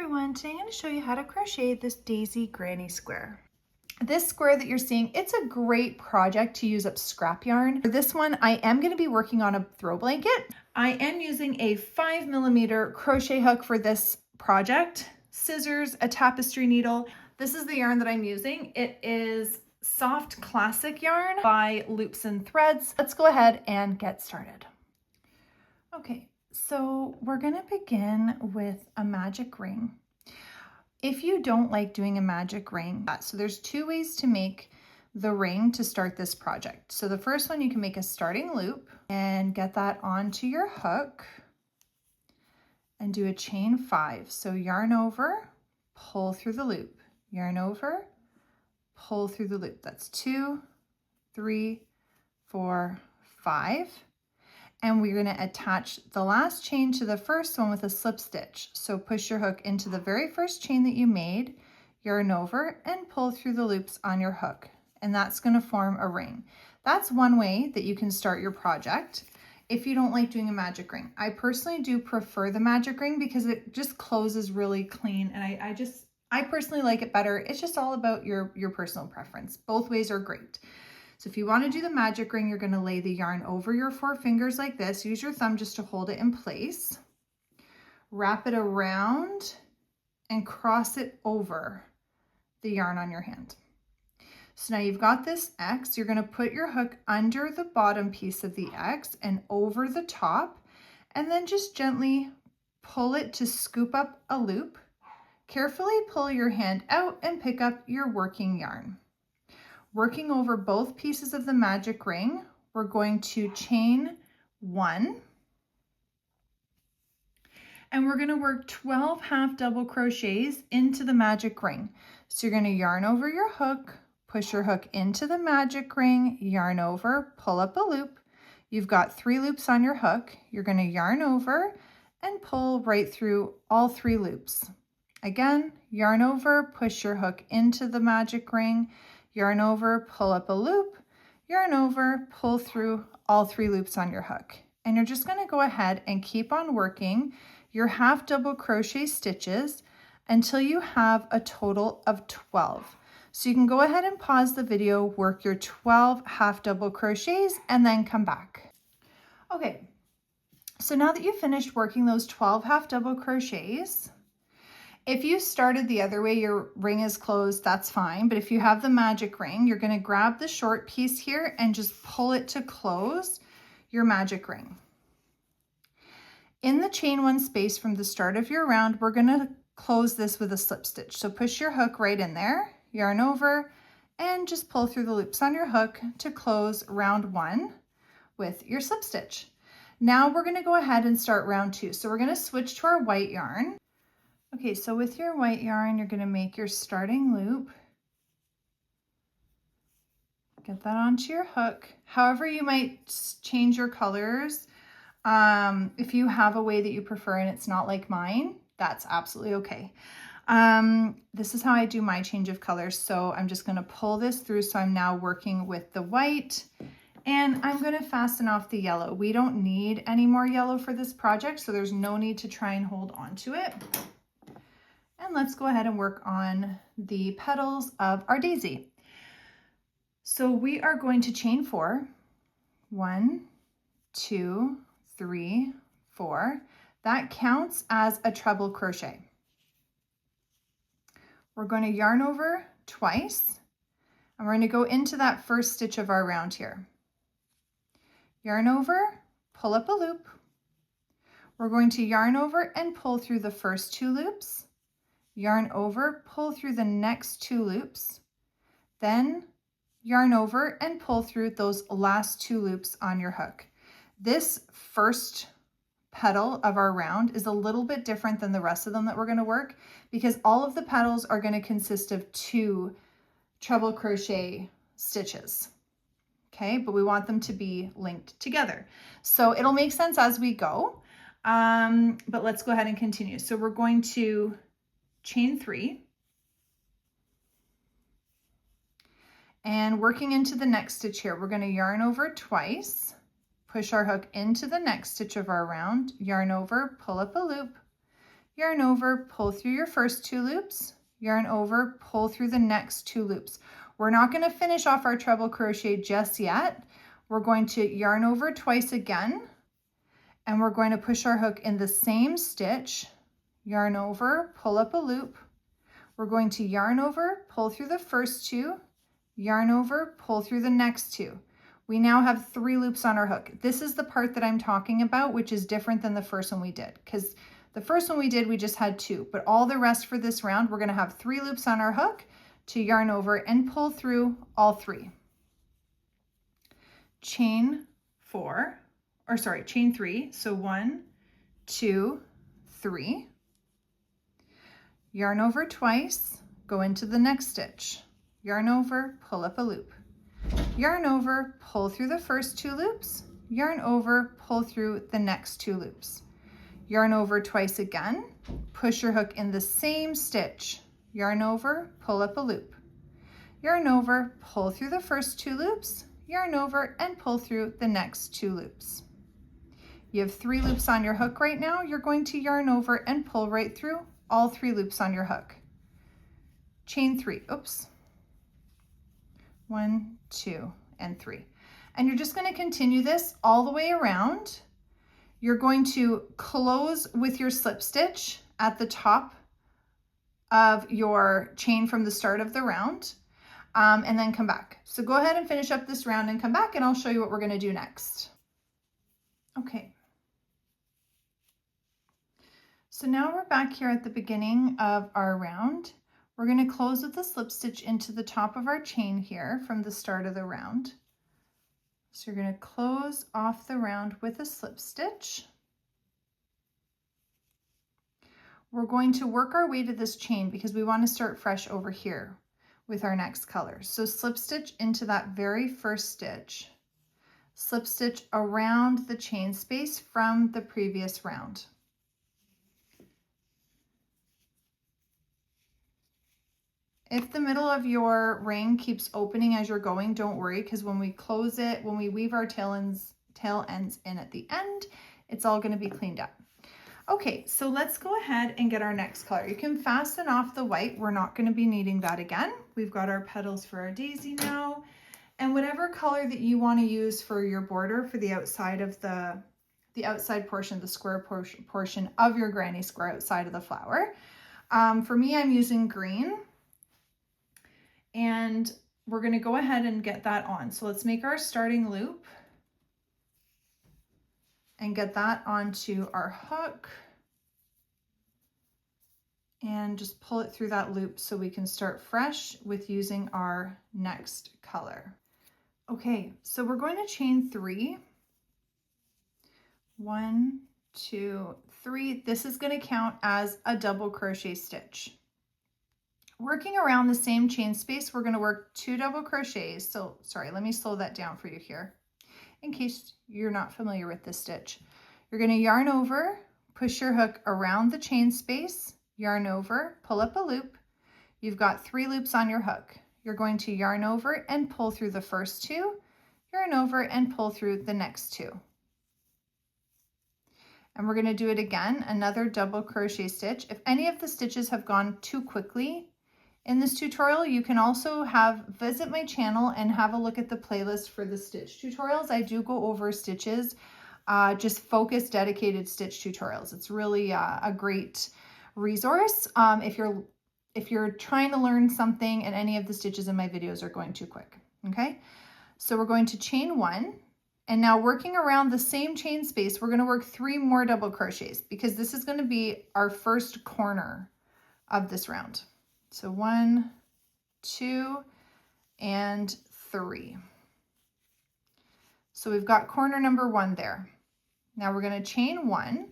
everyone, today I'm going to show you how to crochet this daisy granny square. This square that you're seeing, it's a great project to use up scrap yarn. For this one, I am going to be working on a throw blanket. I am using a 5mm crochet hook for this project, scissors, a tapestry needle. This is the yarn that I'm using. It is Soft Classic yarn by Loops and Threads. Let's go ahead and get started. Okay. So we're going to begin with a magic ring. If you don't like doing a magic ring, so there's two ways to make the ring to start this project. So the first one, you can make a starting loop and get that onto your hook and do a chain 5. So yarn over, pull through the loop, yarn over, pull through the loop. That's 2, 3, 4, 5. And we're going to attach the last chain to the first one with a slip stitch. So push your hook into the very first chain that you made, yarn over, and pull through the loops on your hook. And that's going to form a ring. That's one way that you can start your project if you don't like doing a magic ring. I personally do prefer the magic ring because it just closes really clean, and I personally like it better. It's just all about your personal preference. Both ways are great. So if you want to do the magic ring, you're going to lay the yarn over your 4 fingers like this. Use your thumb just to hold it in place. Wrap it around and cross it over the yarn on your hand. So now you've got this X. You're going to put your hook under the bottom piece of the X and over the top, and then just gently pull it to scoop up a loop. Carefully pull your hand out and pick up your working yarn. Working over both pieces of the magic ring, we're going to chain 1, and we're going to work 12 half double crochets into the magic ring. So you're going to yarn over your hook, push your hook into the magic ring, yarn over, pull up a loop. You've got 3 loops on your hook. You're going to yarn over and pull right through all 3 loops. Again, yarn over, push your hook into the magic ring, yarn over, pull up a loop, yarn over, pull through all 3 loops on your hook. And you're just going to go ahead and keep on working your half double crochet stitches until you have a total of 12. So you can go ahead and pause the video, work your 12 half double crochets, and then come back. Okay, so now that you've finished working those 12 half double crochets, if you started the other way, your ring is closed, that's fine. But if you have the magic ring, you're going to grab the short piece here and just pull it to close your magic ring. In the chain 1 space from the start of your round, we're going to close this with a slip stitch. So push your hook right in there, yarn over, and just pull through the loops on your hook to close round 1 with your slip stitch. Now we're going to go ahead and start round 2. So we're going to switch to our white yarn. Okay, so with your white yarn, you're going to make your starting loop. Get that onto your hook. However, you might change your colors. If you have a way that you prefer and it's not like mine, that's absolutely okay. This is how I do my change of colors. So I'm just going to pull this through. So I'm now working with the white, and I'm going to fasten off the yellow. We don't need any more yellow for this project, so there's no need to try and hold on to it. And let's go ahead and work on the petals of our daisy. So we are going to chain 4. 1, 2, 3, 4. That counts as a treble crochet. We're going to yarn over twice, and we're going to go into that first stitch of our round here. Yarn over, pull up a loop. We're going to yarn over and pull through the first 2 loops. Yarn over, pull through the next 2 loops, then yarn over and pull through those last 2 loops on your hook. This first petal of our round is a little bit different than the rest of them that we're going to work because all of the petals are going to consist of 2 treble crochet stitches. Okay, but we want them to be linked together. So it'll make sense as we go, but let's go ahead and continue. So we're going to chain 3, and working into the next stitch here, we're going to yarn over twice, push our hook into the next stitch of our round, yarn over, pull up a loop, yarn over, pull through your first 2 loops, yarn over, pull through the next 2 loops. We're not going to finish off our treble crochet just yet. We're going to yarn over twice again, and we're going to push our hook in the same stitch, yarn over, pull up a loop. We're going to yarn over, pull through the first 2, yarn over, pull through the next 2. We now have 3 loops on our hook. This is the part that I'm talking about, which is different than the first one we did, because the first one we did, we just had 2, but all the rest for this round, we're going to have 3 loops on our hook to yarn over and pull through all 3. Chain 3. So 1, 2, 3. Yarn over twice, go into the next stitch. Yarn over, pull up a loop. Yarn over, pull through the first 2 loops. Yarn over, pull through the next 2 loops. Yarn over twice again, push your hook in the same stitch. Yarn over, pull up a loop. Yarn over, pull through the first 2 loops. Yarn over and pull through the next 2 loops. You have 3 loops on your hook right now. You're going to yarn over and pull right through all 3 loops on your hook. Chain 3, 1, 2, and 3. And you're just going to continue this all the way around. You're going to close with your slip stitch at the top of your chain from the start of the round, and then come back. So go ahead and finish up this round and come back, and I'll show you what we're going to do next. Okay. So now we're back here at the beginning of our round. We're going to close with a slip stitch into the top of our chain here from the start of the round. So you're going to close off the round with a slip stitch. We're going to work our way to this chain because we want to start fresh over here with our next color. So slip stitch into that very first stitch. Slip stitch around the chain space from the previous round. If the middle of your ring keeps opening as you're going, don't worry, because when we close it, when we weave our tail ends in at the end, it's all going to be cleaned up. Okay, so let's go ahead and get our next color. You can fasten off the white. We're not going to be needing that again. We've got our petals for our daisy now, and whatever color that you want to use for your border for the outside of the outside portion, the square portion of your granny square outside of the flower. For me, I'm using green. And we're going to go ahead and get that on. So let's make our starting loop and get that onto our hook and just pull it through that loop so we can start fresh with using our next color. Okay, so we're going to chain 3. 1, 2, 3. This is going to count as a double crochet stitch. Working around the same chain space, we're going to work 2 double crochets. So sorry, let me slow that down for you here in case you're not familiar with this stitch. You're going to yarn over, push your hook around the chain space, yarn over, pull up a loop. You've got 3 loops on your hook. You're going to yarn over and pull through the first 2, yarn over and pull through the next 2. And we're going to do it again, another double crochet stitch. If any of the stitches have gone too quickly in this tutorial, you can also visit my channel and have a look at the playlist for the stitch tutorials. I do go over stitches, just focused, dedicated stitch tutorials. It's really a great resource if you're trying to learn something and any of the stitches in my videos are going too quick. Okay, so we're going to chain 1, and now working around the same chain space, we're going to work 3 more double crochets because this is going to be our first corner of this round. So 1, 2, and 3. So we've got corner number 1 there. Now we're going to chain 1,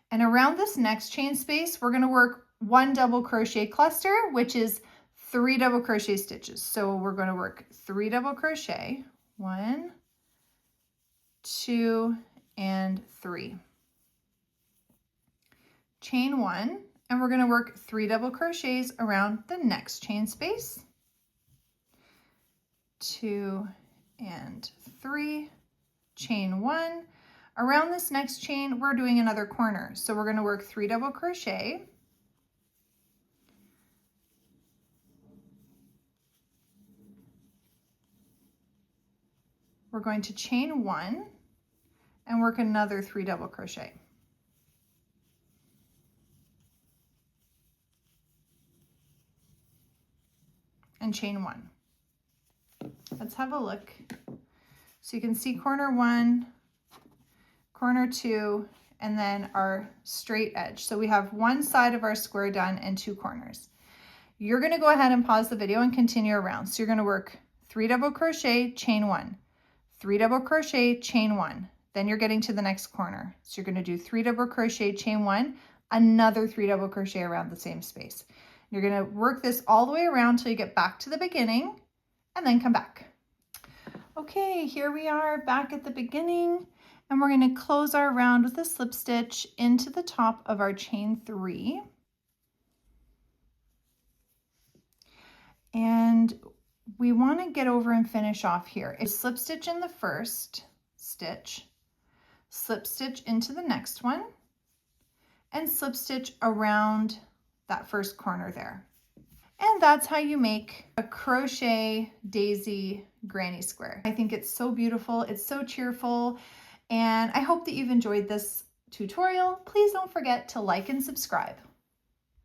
and around this next chain space, we're going to work 1 double crochet cluster, which is 3 double crochet stitches. So we're going to work 3 double crochet, 1, 2, and 3. Chain 1. And we're going to work 3 double crochets around the next chain space. 2 and 3, chain 1. Around this next chain, we're doing another corner. So we're going to work 3 double crochet. We're going to chain 1 and work another 3 double crochet. And chain 1. Let's have a look. So you can see corner 1, corner 2, and then our straight edge. So we have one side of our square done and 2 corners. You're going to go ahead and pause the video and continue around. So you're going to work 3 double crochet, chain 1, 3 double crochet, chain 1. Then you're getting to the next corner. So you're going to do 3 double crochet, chain 1, another 3 double crochet around the same space. You're going to work this all the way around till you get back to the beginning and then come back. Okay, here we are back at the beginning, and we're going to close our round with a slip stitch into the top of our chain 3. And we want to get over and finish off here. It's slip stitch in the first stitch, slip stitch into the next one, and slip stitch around that first corner there. And that's how you make a crochet daisy granny square. I think it's so beautiful, it's so cheerful, and I hope that you've enjoyed this tutorial. Please don't forget to like and subscribe.